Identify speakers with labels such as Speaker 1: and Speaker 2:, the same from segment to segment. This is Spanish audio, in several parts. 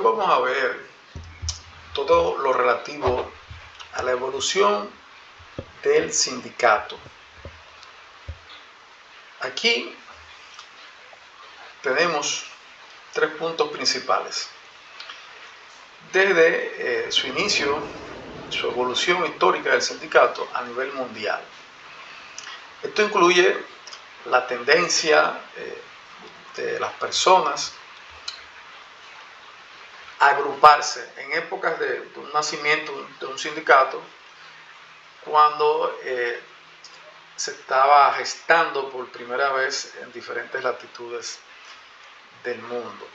Speaker 1: vamos a ver todo lo relativo a la evolución del sindicato. Aquí tenemos tres puntos principales. Desde su inicio, su evolución histórica del sindicato a nivel mundial. Esto incluye la tendencia de las personas a agruparse en épocas de un nacimiento de un sindicato, cuando se estaba gestando por primera vez en diferentes latitudes del mundo,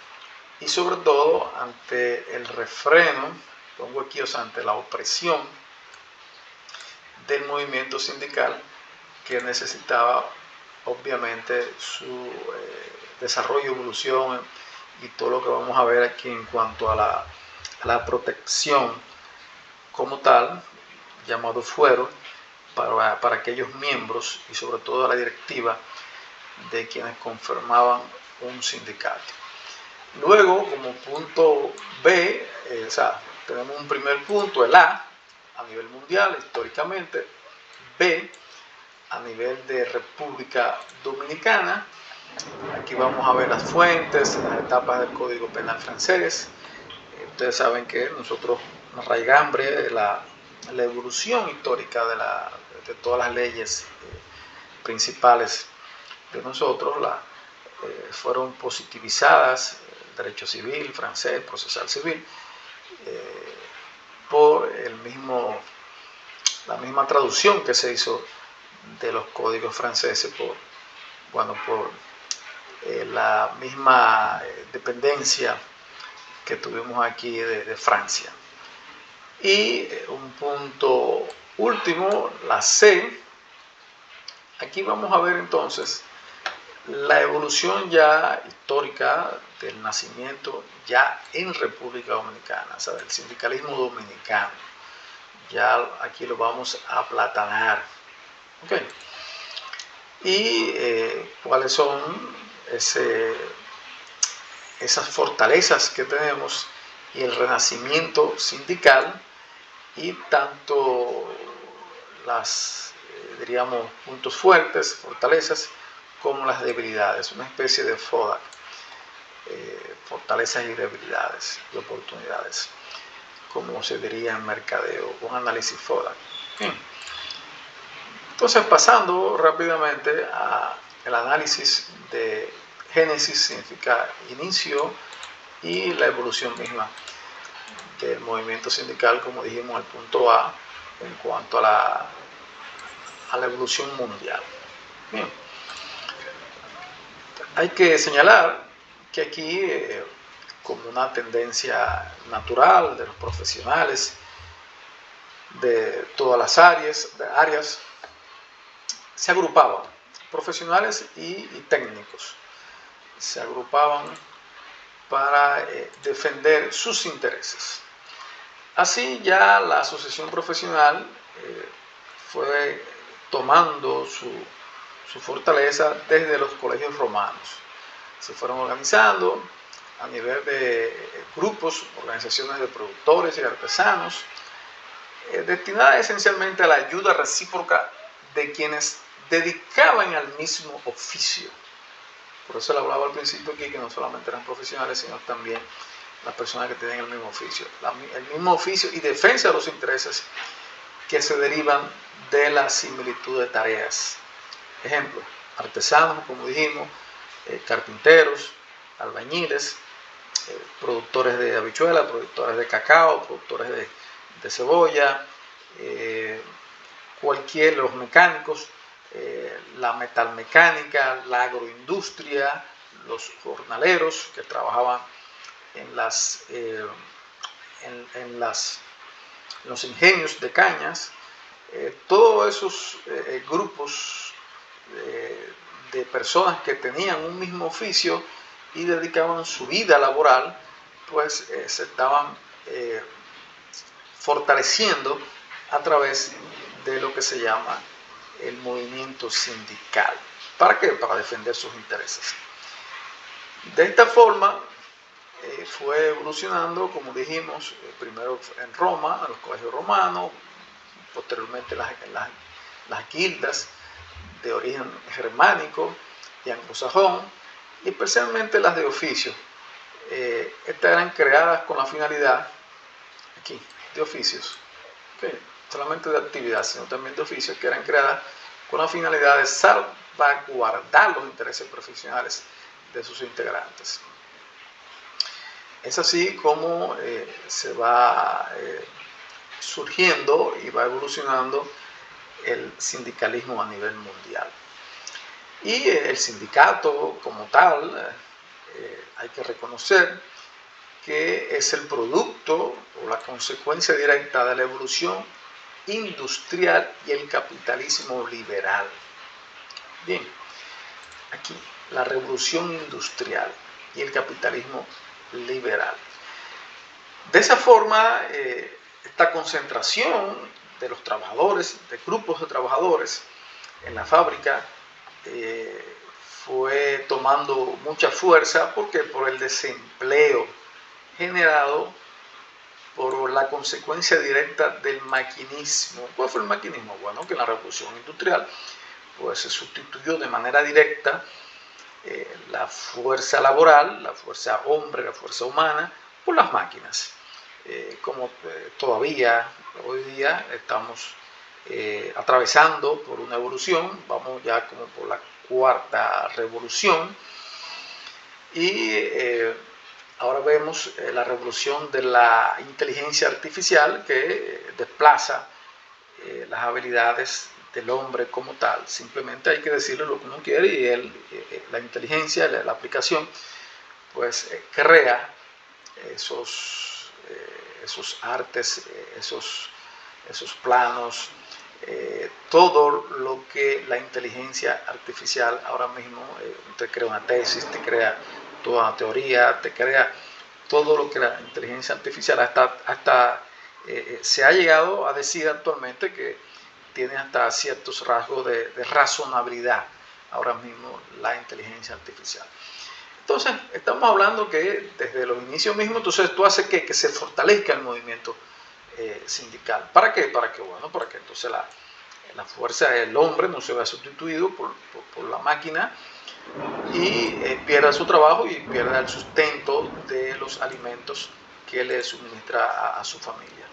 Speaker 1: y sobre todo ante el refreno, pongo aquí, ante la opresión del movimiento sindical, que necesitaba obviamente su desarrollo, evolución y todo lo que vamos a ver aquí en cuanto a la protección como tal, llamado fuero, para aquellos miembros y sobre todo a la directiva de quienes conformaban un sindicato. Luego, como punto B, tenemos un primer punto, el A nivel mundial, históricamente; B, a nivel de República Dominicana. Aquí vamos a ver las fuentes, las etapas del Código Penal francés. Ustedes saben que nosotros nos raigambre la evolución histórica de todas las leyes principales de nosotros, fueron positivizadas, el derecho civil francés, procesal civil, por la misma traducción que se hizo de los códigos franceses por la misma dependencia que tuvimos aquí de Francia. Y un punto último, la C. Aquí vamos a ver entonces la evolución ya histórica del nacimiento ya en República Dominicana, o sea, del sindicalismo dominicano. Ya aquí lo vamos a aplatanar. Okay. Y cuáles son esas fortalezas que tenemos y el renacimiento sindical, y tanto las, diríamos, puntos fuertes, fortalezas, como las debilidades, una especie de FODA, fortalezas y debilidades y oportunidades, como se diría en mercadeo, un análisis FODA. Bien. Entonces, pasando rápidamente al análisis de génesis, significa inicio, y la evolución misma del movimiento sindical, como dijimos, al punto A, en cuanto a la evolución mundial. Bien. Hay que señalar que aquí, como una tendencia natural de los profesionales de todas las áreas, se agrupaban, profesionales y técnicos, se agrupaban para defender sus intereses. Así ya la asociación profesional fue tomando su fortaleza desde los colegios romanos. Se fueron organizando a nivel de grupos, organizaciones de productores y artesanos, destinadas esencialmente a la ayuda recíproca de quienes dedicaban al mismo oficio. Por eso le hablaba al principio aquí que no solamente eran profesionales, sino también las personas que tienen el mismo oficio. El mismo oficio y defensa de los intereses que se derivan de la similitud de tareas. Ejemplo, artesanos, como dijimos, carpinteros, albañiles, productores de habichuelas, productores de cacao, productores de cebolla, los mecánicos, la metalmecánica, la agroindustria, los jornaleros que trabajaban en los ingenios de cañas, todos esos grupos de personas que tenían un mismo oficio y dedicaban su vida laboral, pues se estaban fortaleciendo a través de lo que se llama el movimiento sindical. ¿Para qué? Para defender sus intereses. De esta forma, fue evolucionando, como dijimos, primero en Roma, en los colegios romanos, posteriormente las guildas de origen germánico y anglosajón, y especialmente las de oficio. Estas eran creadas con la finalidad, aquí, de oficios, okay, solamente de actividad, sino también de oficios, que eran creadas con la finalidad de salvaguardar los intereses profesionales de sus integrantes. Es así como se va surgiendo y va evolucionando el sindicalismo a nivel mundial. Y el sindicato como tal, hay que reconocer que es el producto o la consecuencia directa de la evolución industrial y el capitalismo liberal. Bien, aquí la revolución industrial y el capitalismo liberal. De esa forma, esta concentración de los trabajadores, de grupos de trabajadores en la fábrica, fue tomando mucha fuerza porque por el desempleo generado por la consecuencia directa del maquinismo. ¿Cuál fue el maquinismo? Bueno, que en la revolución industrial pues, se sustituyó de manera directa la fuerza laboral, la fuerza hombre, la fuerza humana, por las máquinas. Como todavía hoy día estamos atravesando por una evolución, vamos ya como por la cuarta revolución, y ahora vemos la revolución de la inteligencia artificial que desplaza las habilidades del hombre como tal. Simplemente hay que decirle lo que uno quiere y la inteligencia, la aplicación, pues crea esos artes, esos planos, todo lo que la inteligencia artificial ahora mismo te crea una tesis, te crea toda una teoría, te crea todo lo que la inteligencia artificial hasta se ha llegado a decir actualmente que tiene hasta ciertos rasgos de razonabilidad ahora mismo la inteligencia artificial. Entonces, estamos hablando que desde los inicios mismos, entonces tú haces que se fortalezca el movimiento sindical. ¿Para qué? Para que entonces la fuerza del hombre no se vea sustituido por la máquina y pierda su trabajo y pierda el sustento de los alimentos que le suministra a su familia.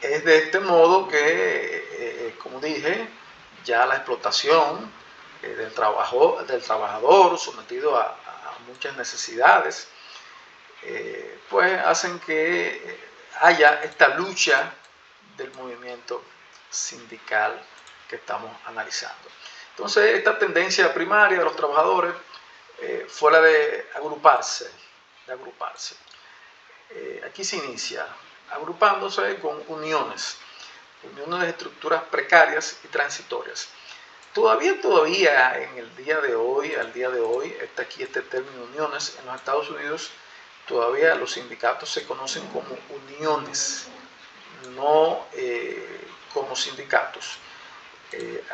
Speaker 1: Es de este modo que, como dije, ya la explotación del trabajador sometido a muchas necesidades, pues hacen que haya esta lucha del movimiento sindical que estamos analizando. Entonces, esta tendencia primaria de los trabajadores fue la de agruparse. Aquí se inicia agrupándose con uniones de estructuras precarias y transitorias. Todavía en el día de hoy, está aquí este término uniones. En los Estados Unidos todavía los sindicatos se conocen como uniones, no como sindicatos.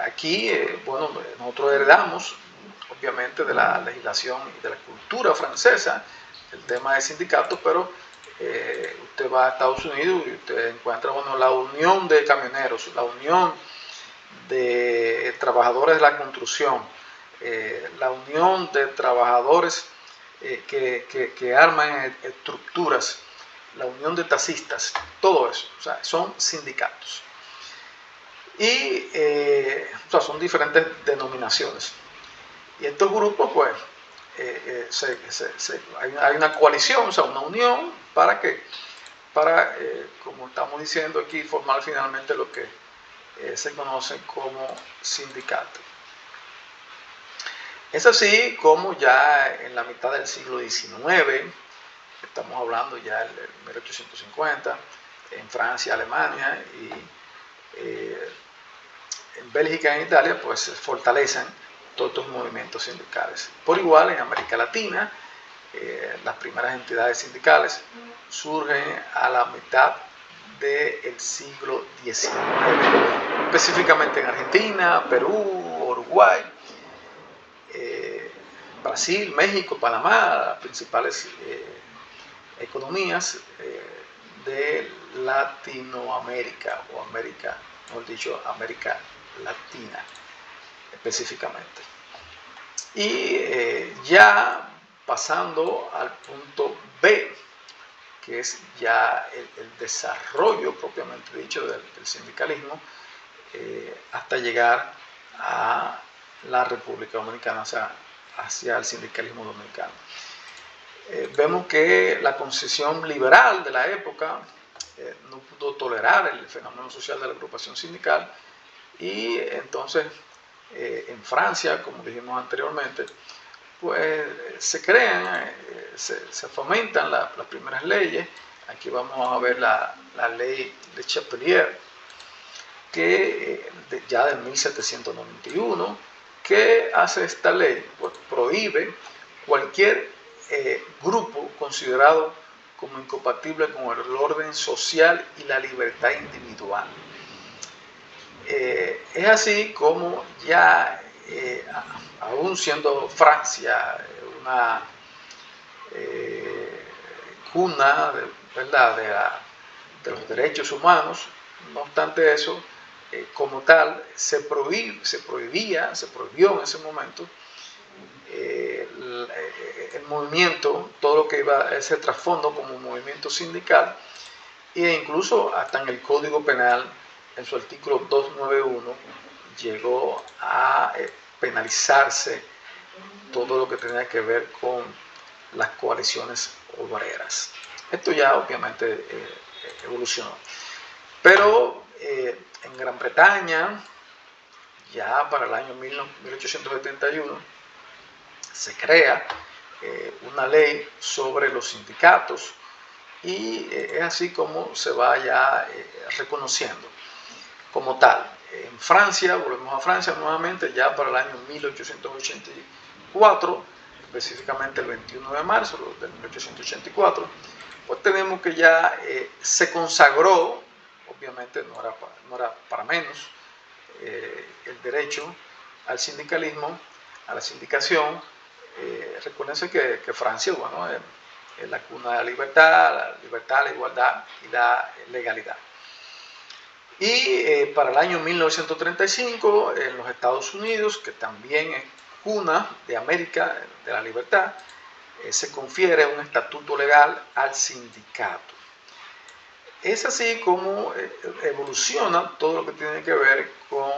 Speaker 1: Aquí, bueno, nosotros heredamos, obviamente, de la legislación y de la cultura francesa el tema de sindicatos, pero usted va a Estados Unidos y usted encuentra, bueno, la unión de camioneros, la unión de trabajadores de la construcción, la unión de trabajadores que arman estructuras, la unión de taxistas, todo eso, o sea, son sindicatos. Y o sea, son diferentes denominaciones. Y estos grupos, pues, hay una coalición, o sea, una unión para como estamos diciendo aquí, formar finalmente lo que se conoce como sindicato. Es así como ya en la mitad del siglo XIX, estamos hablando ya del 1850, en Francia, Alemania y en Bélgica y en Italia, pues se fortalecen todos estos movimientos sindicales. Por igual, en América Latina, las primeras entidades sindicales surgen a la mitad del siglo XIX, específicamente en Argentina, Perú, Uruguay. Brasil, México, Panamá, las principales economías de Latinoamérica, o América, mejor dicho, América Latina específicamente. Y ya pasando al punto B, que es ya el desarrollo propiamente dicho del sindicalismo, hasta llegar a la República Dominicana, o sea, hacia el sindicalismo dominicano. Vemos que la concepción liberal de la época no pudo tolerar el fenómeno social de la agrupación sindical, y entonces en Francia, como dijimos anteriormente, pues se crean, se fomentan las primeras leyes. Aquí vamos a ver la ley de Chapelier, que ya de 1791, ¿qué hace esta ley? Pues prohíbe cualquier grupo considerado como incompatible con el orden social y la libertad individual. Es así como ya, aún siendo Francia una cuna de los derechos humanos, no obstante eso, como tal, se prohibió en ese momento el movimiento, todo lo que iba a ese trasfondo como movimiento sindical, e incluso hasta en el Código Penal, en su artículo 291, llegó a penalizarse todo lo que tenía que ver con las coaliciones obreras. Esto ya obviamente evolucionó. Pero en Gran Bretaña, ya para el año 1871, se crea una ley sobre los sindicatos, y es así como se va ya reconociendo como tal. En Francia, volvemos a Francia nuevamente, ya para el año 1884, específicamente el 21 de marzo de 1884, pues tenemos que ya se consagró, obviamente no era para menos, el derecho al sindicalismo, a la sindicación. Recuérdense que Francia, bueno, es la cuna de la libertad, la igualdad y la legalidad. Y para el año 1935, en los Estados Unidos, que también es cuna de América, de la libertad, se confiere un estatuto legal al sindicato. Es así como evoluciona todo lo que tiene que ver con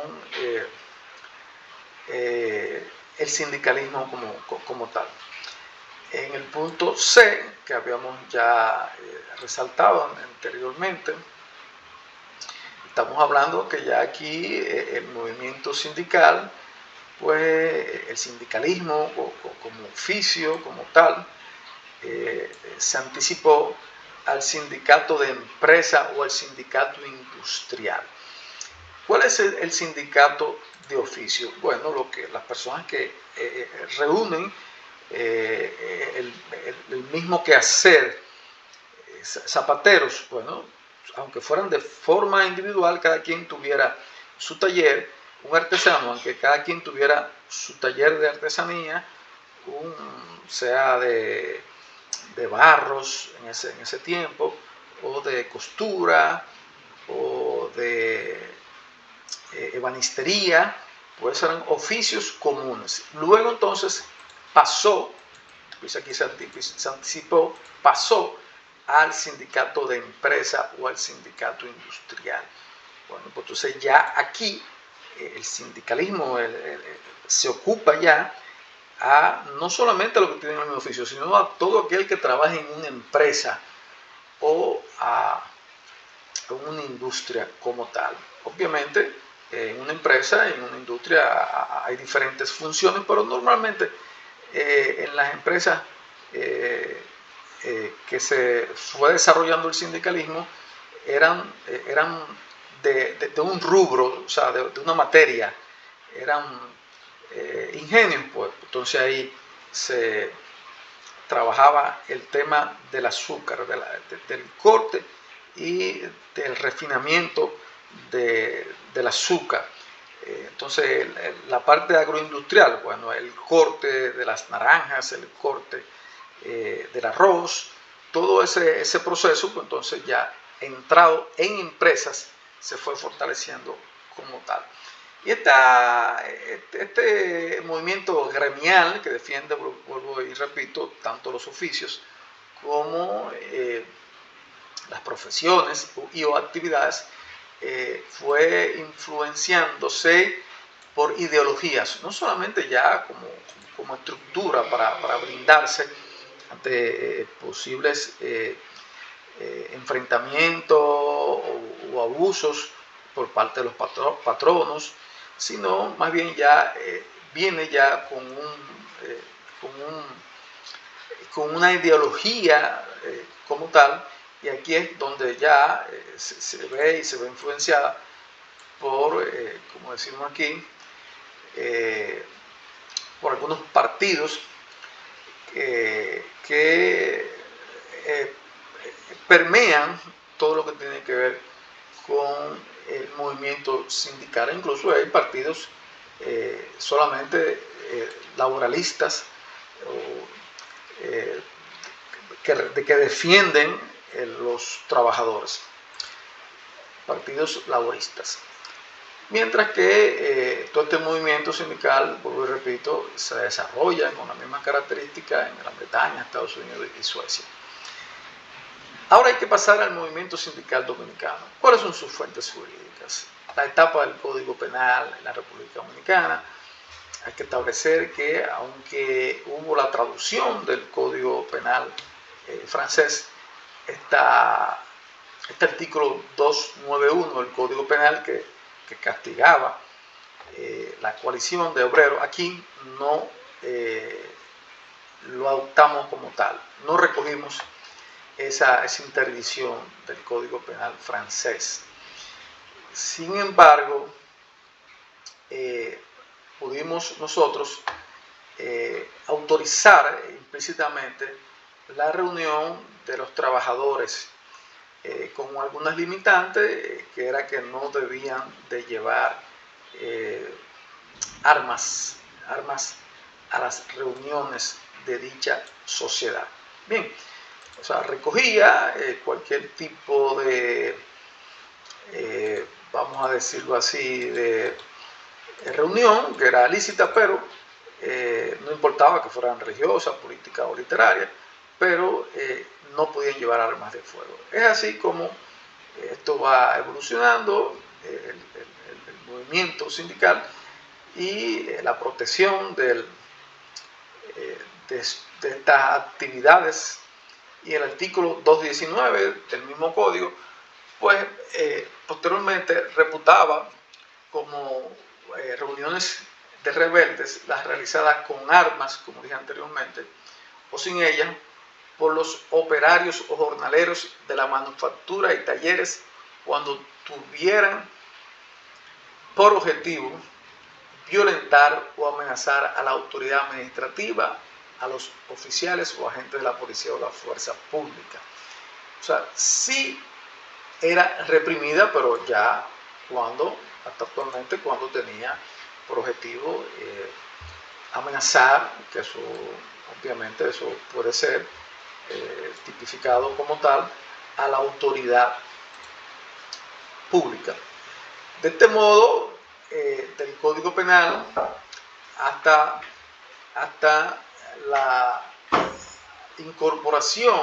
Speaker 1: el sindicalismo como tal. En el punto C, que habíamos ya resaltado anteriormente, estamos hablando que ya aquí el movimiento sindical, pues el sindicalismo como oficio, como tal, se anticipó al sindicato de empresa o al sindicato industrial. ¿Cuál es el sindicato de oficio? Bueno, las personas que reúnen el mismo quehacer, zapateros, bueno, aunque fueran de forma individual, cada quien tuviera su taller, un artesano, aunque cada quien tuviera su taller de artesanía, sea de barros en ese tiempo, o de costura, o de ebanistería, pues eran oficios comunes. Luego entonces pasó, pues aquí se anticipó, pasó al sindicato de empresa o al sindicato industrial. Bueno, pues entonces ya aquí el sindicalismo se ocupa ya a no solamente a lo que tienen el mismo oficio, sino a todo aquel que trabaja en una empresa o a una industria como tal. Obviamente, en una empresa, en una industria hay diferentes funciones, pero normalmente en las empresas que se fue desarrollando el sindicalismo eran de un rubro, o sea, de una materia, eran ingenios, pues. Entonces ahí se trabajaba el tema del azúcar, del corte y del refinamiento del azúcar. Entonces, la parte agroindustrial, bueno, el corte de las naranjas, el corte del arroz, todo ese proceso, pues entonces ya entrado en empresas, se fue fortaleciendo como tal. Y este movimiento gremial que defiende, vuelvo y repito, tanto los oficios como las profesiones o actividades, fue influenciándose por ideologías, no solamente ya como estructura para brindarse ante posibles enfrentamientos o abusos por parte de los patronos, sino más bien ya viene ya con, con una ideología como tal, y aquí es donde ya se ve y se ve influenciada por, como decimos aquí, por algunos partidos que permean todo lo que tiene que ver con el movimiento sindical. Incluso hay partidos solamente laboralistas que defienden los trabajadores, partidos laboristas. Mientras que todo este movimiento sindical, vuelvo y repito, se desarrolla con las mismas características en Gran Bretaña, Estados Unidos y Suecia. Ahora hay que pasar al movimiento sindical dominicano. ¿Cuáles son sus fuentes jurídicas? La etapa del Código Penal en la República Dominicana. Hay que establecer que, aunque hubo la traducción del Código Penal francés, este artículo 291 del Código Penal que castigaba la coalición de obreros, aquí no lo adoptamos como tal, no recogimos esa interdicción del Código Penal francés. Sin embargo, pudimos nosotros autorizar implícitamente la reunión de los trabajadores con algunas limitantes, que era que no debían de llevar armas a las reuniones de dicha sociedad. Bien, o sea, recogía cualquier tipo de, vamos a decirlo así, de reunión que era lícita, pero no importaba que fueran religiosas, políticas o literarias, pero no podían llevar armas de fuego. Es así como esto va evolucionando, el movimiento sindical y la protección de estas actividades, y el artículo 219 del mismo código, pues posteriormente reputaba como reuniones de rebeldes las realizadas con armas, como dije anteriormente, o sin ellas, por los operarios o jornaleros de la manufactura y talleres cuando tuvieran por objetivo violentar o amenazar a la autoridad administrativa, a los oficiales o agentes de la policía o la fuerza pública. O sea, sí era reprimida, pero ya hasta actualmente, cuando tenía por objetivo amenazar, que eso obviamente eso puede ser tipificado como tal, a la autoridad pública. De este modo, del Código Penal hasta la incorporación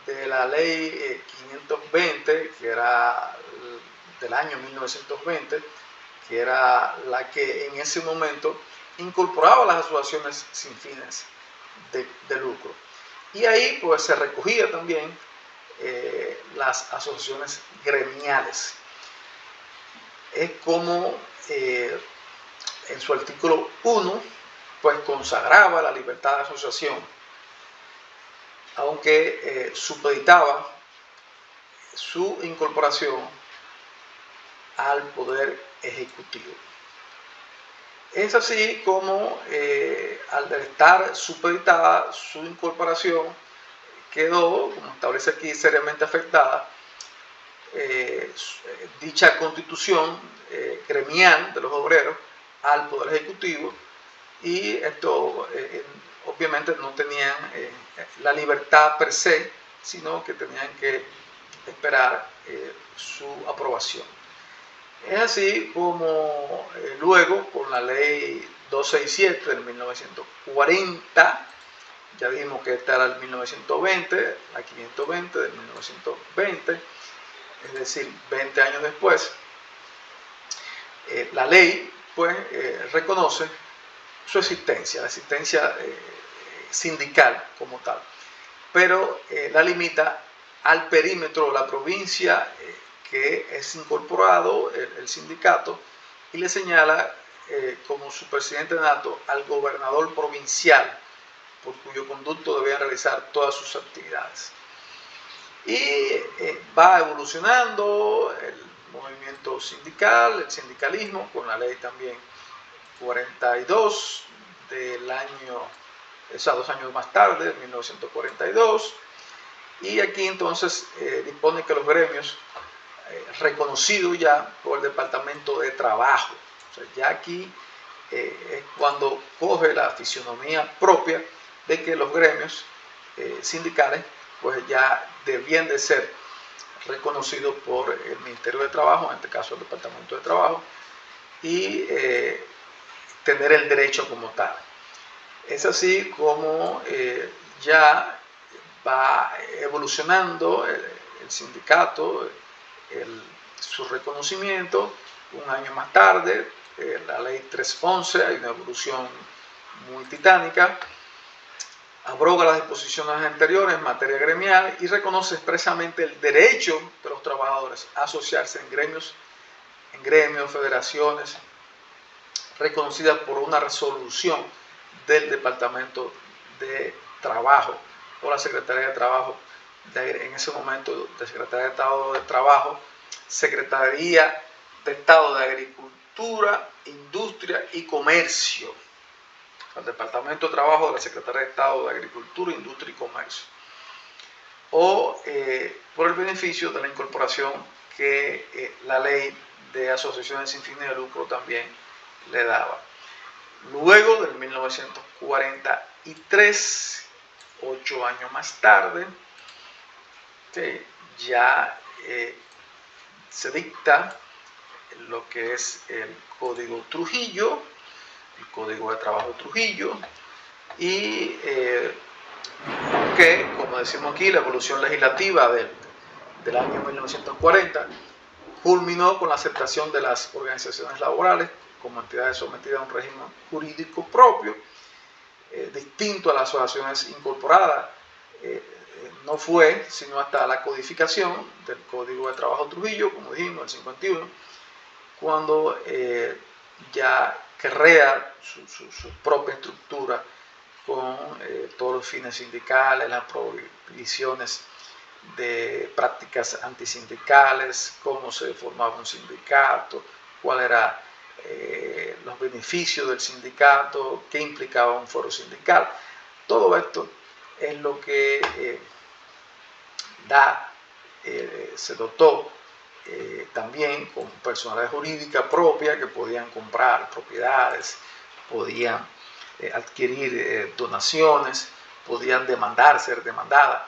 Speaker 1: de la ley 520, que era del año 1920, que era la que en ese momento incorporaba las asociaciones sin fines de lucro. Y ahí pues se recogía también las asociaciones gremiales. Es como en su artículo 1 pues consagraba la libertad de asociación, aunque supeditaba su incorporación al poder ejecutivo. Es así como al estar supeditada su incorporación quedó, como establece aquí, seriamente afectada dicha constitución gremial de los obreros al Poder Ejecutivo, y esto obviamente no tenían la libertad per se, sino que tenían que esperar su aprobación. Es así como luego, con la ley 267 del 1940, ya dijimos que esta era el 1920, la 520 del 1920, es decir, 20 años después, la ley pues reconoce su existencia, la existencia sindical como tal, pero la limita al perímetro de la provincia que es incorporado el sindicato, y le señala como su presidente nato al gobernador provincial, por cuyo conducto debían realizar todas sus actividades. Y va evolucionando el movimiento sindical, el sindicalismo, con la ley también 42 del año, o sea, 2 años más tarde, 1942, y aquí entonces dispone que los gremios reconocidos ya por el Departamento de Trabajo, o sea, ya aquí es cuando coge la fisionomía propia de que los gremios sindicales pues ya debían de ser reconocidos por el Ministerio de Trabajo, en este caso el Departamento de Trabajo, y tener el derecho como tal. Es así como ya va evolucionando el sindicato, su reconocimiento. Un año más tarde, la ley 311, hay una evolución muy titánica, abroga las disposiciones anteriores en materia gremial y reconoce expresamente el derecho de los trabajadores a asociarse en gremios, federaciones, reconocidas por una resolución del Departamento de Trabajo o la Secretaría de Trabajo, en ese momento de Secretaría de Estado de Trabajo, Secretaría de Estado de Agricultura, Industria y Comercio, al Departamento de Trabajo de la Secretaría de Estado de Agricultura, Industria y Comercio, o por el beneficio de la incorporación que la ley de asociaciones sin fines de lucro también le daba. Luego del 1943, 8 años más tarde, ya se dicta lo que es el Código Trujillo, el Código de Trabajo Trujillo, y que, como decimos aquí, la evolución legislativa del año 1940 culminó con la aceptación de las organizaciones laborales como entidades sometidas a un régimen jurídico propio, distinto a las asociaciones incorporadas. No fue sino hasta la codificación del Código de Trabajo Trujillo, como dijimos, el 51, cuando ya crea su propia estructura con todos los fines sindicales, las prohibiciones de prácticas antisindicales, cómo se formaba un sindicato, cuáles eran los beneficios del sindicato, qué implicaba un foro sindical. Todo esto es lo que se dotó también con personalidad jurídica propia que podían comprar propiedades, podían adquirir donaciones, podían ser demandadas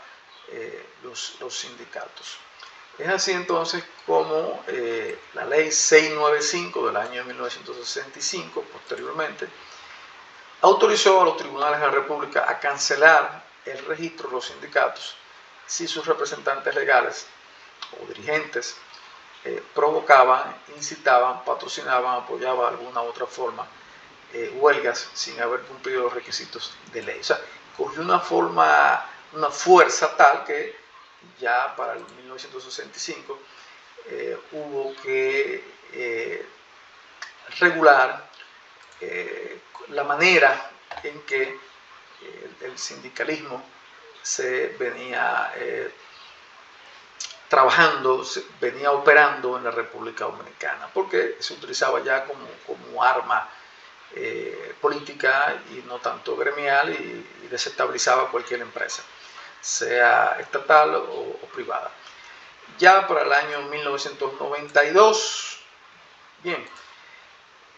Speaker 1: los sindicatos. Es así entonces como la ley 695 del año 1965, posteriormente, autorizó a los tribunales de la República a cancelar el registro de los sindicatos si sus representantes legales o dirigentes provocaban, incitaban, patrocinaban, apoyaban de alguna u otra forma huelgas sin haber cumplido los requisitos de ley. O sea, cogió una fuerza tal que ya para el 1965 hubo que regular la manera en que el sindicalismo se venía trabajando, venía operando en la República Dominicana, porque se utilizaba ya como arma política y no tanto gremial, y desestabilizaba cualquier empresa, sea estatal o privada. Ya para el año 1992, bien,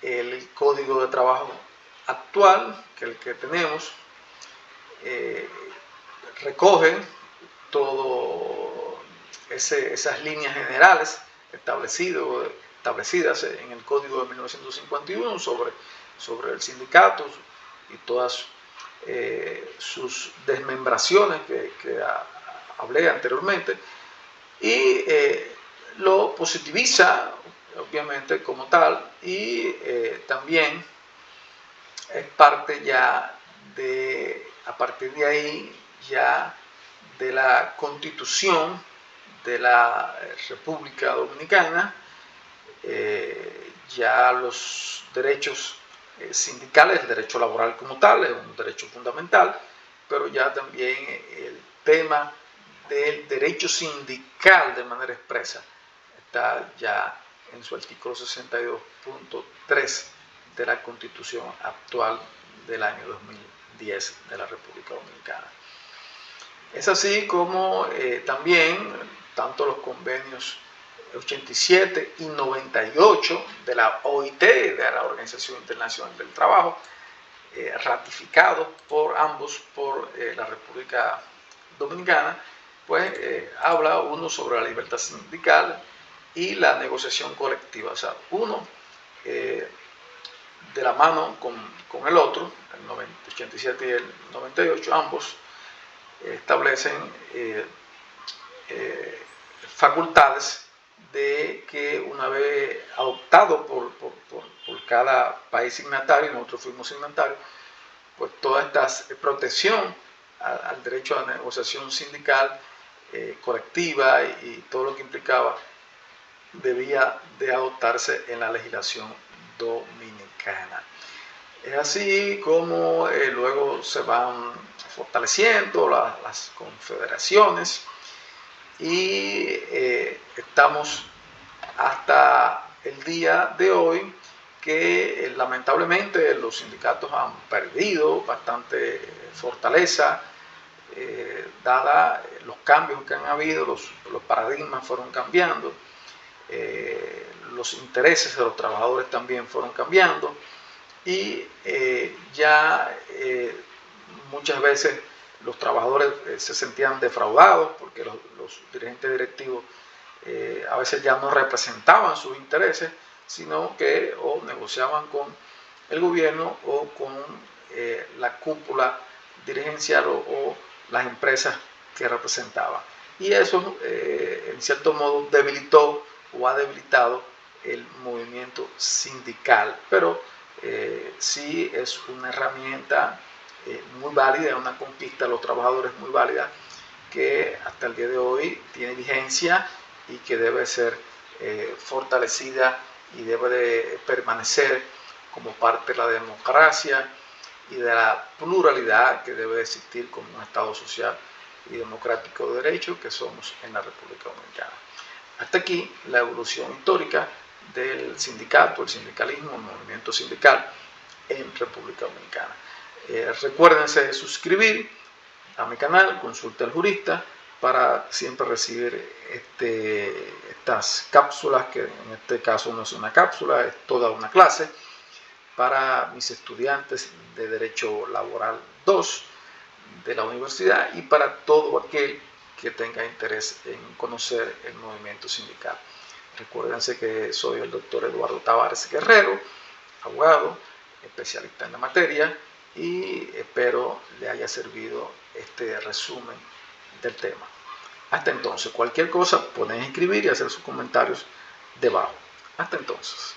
Speaker 1: el Código de Trabajo actual, que es el que tenemos, recoge todo esas líneas generales establecidas en el Código de 1951 sobre el sindicato y todas sus desmembraciones que hablé anteriormente, y lo positiviza obviamente como tal, y también es parte ya a partir de ahí, ya de la Constitución de la República Dominicana, ya los derechos sindicales, el derecho laboral como tal, es un derecho fundamental, pero ya también el tema del derecho sindical de manera expresa está ya en su artículo 62.3 de la Constitución actual del año 2010 de la República Dominicana. Es así como también tanto los convenios 87 y 98 de la OIT, de la Organización Internacional del Trabajo, ratificados por ambos por la República Dominicana, pues habla uno sobre la libertad sindical y la negociación colectiva. O sea, uno de la mano con el otro, el 87 y el 98, ambos establecen facultades de que una vez adoptado por cada país signatario, nosotros fuimos signatarios, pues toda esta protección al derecho a la negociación sindical colectiva y todo lo que implicaba debía de adoptarse en la legislación dominicana. Es así como luego se van fortaleciendo las confederaciones y estamos hasta el día de hoy que lamentablemente los sindicatos han perdido bastante fortaleza, dada los cambios que han habido, los paradigmas fueron cambiando, los intereses de los trabajadores también fueron cambiando, y ya muchas veces los trabajadores se sentían defraudados porque los dirigentes directivos a veces ya no representaban sus intereses, sino que o negociaban con el gobierno o con la cúpula dirigencial o las empresas que representaban. Y eso en cierto modo debilitó o ha debilitado el movimiento sindical, pero sí es una herramienta muy válida, una conquista de los trabajadores muy válida, que hasta el día de hoy tiene vigencia y que debe ser fortalecida y debe de permanecer como parte de la democracia y de la pluralidad que debe existir como un Estado social y democrático de derecho que somos en la República Dominicana. Hasta aquí la evolución histórica del sindicato, el sindicalismo, el movimiento sindical en República Dominicana. Recuérdense de suscribir a mi canal, Consulta al Jurista, para siempre recibir estas cápsulas, que en este caso no es una cápsula, es toda una clase, para mis estudiantes de Derecho Laboral 2 de la universidad y para todo aquel que tenga interés en conocer el movimiento sindical. Recuérdense que soy el doctor Eduardo Tavares Guerrero, abogado, especialista en la materia, y espero le haya servido este resumen del tema. Hasta entonces, cualquier cosa pueden escribir y hacer sus comentarios debajo. Hasta entonces.